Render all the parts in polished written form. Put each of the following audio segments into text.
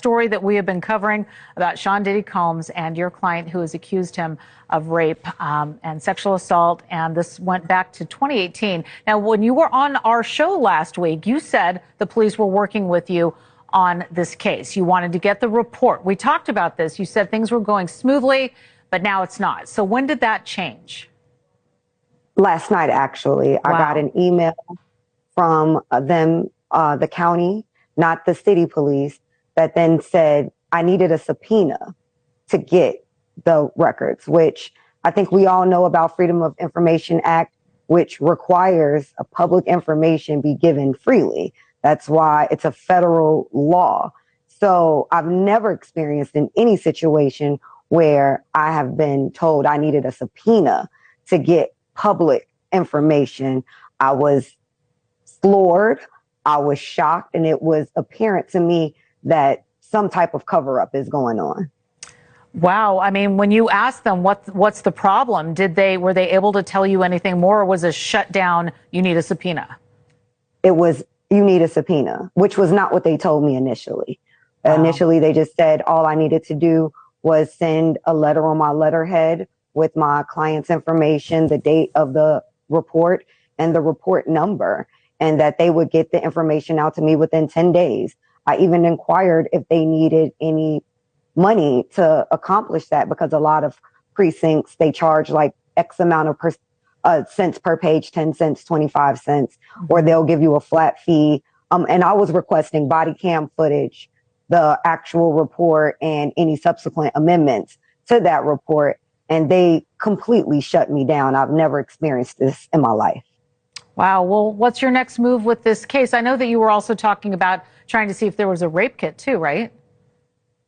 story that we have been covering about Sean Diddy Combs and your client who has accused him of rape and sexual assault. And this went back to 2018. Now, when you were on our show last week, you said the police were working with you on this case. You wanted to get the report. We talked about this. You said things were going smoothly, but now it's not. So when did that change? Last night, actually. Wow. I got an email from them, the county, not the city police, that then said I needed a subpoena to get the records, which I think we all know about Freedom of Information Act, which requires a public information be given freely. That's why it's a federal law. So I've never experienced in any situation where I have been told I needed a subpoena to get public information. I was floored. I was shocked, and it was apparent to me that some type of cover-up is going on. Wow. I mean, when you asked them what's the problem, were they able to tell you anything more, or was a shutdown, you need a subpoena? It was, you need a subpoena, which was not what they told me initially. Wow. Initially, they just said all I needed to do was send a letter on my letterhead with my client's information, the date of the report, and the report number, and that they would get the information out to me within 10 days. I even inquired if they needed any money to accomplish that, because a lot of precincts, they charge like X amount of cents per page, 10 cents, 25 cents, or they'll give you a flat fee. And I was requesting body cam footage, the actual report, and any subsequent amendments to that report. And they completely shut me down. I've never experienced this in my life. Wow. Well, what's your next move with this case? I know that you were also talking about trying to see if there was a rape kit too, right?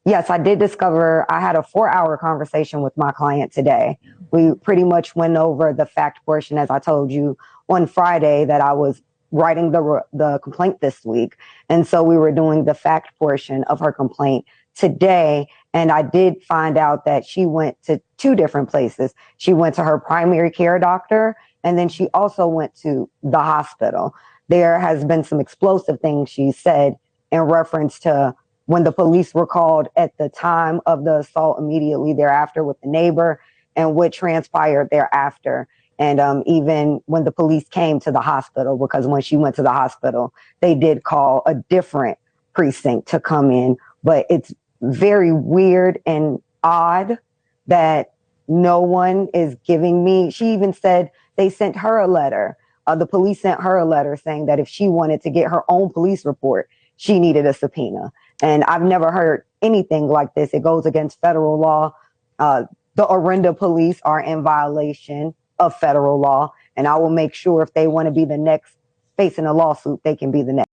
Yes, I did discover. I had a 4-hour conversation with my client today. We pretty much went over the fact portion, as I told you on Friday, that I was writing the complaint this week. And so we were doing the fact portion of her complaint today. And I did find out that she went to 2 different places. She went to her primary care doctor, and then she also went to the hospital. There has been some explosive things she said in reference to when the police were called at the time of the assault, immediately thereafter with the neighbor, and what transpired thereafter. And even when the police came to the hospital, because when she went to the hospital, they did call a different precinct to come in. But it's very weird and odd that no one is giving me. She even said they sent her a letter. The police sent her a letter saying that if she wanted to get her own police report, she needed a subpoena. And I've never heard anything like this. It goes against federal law. The Orinda police are in violation of federal law. And I will make sure if they want to be the next facing a lawsuit, they can be the next.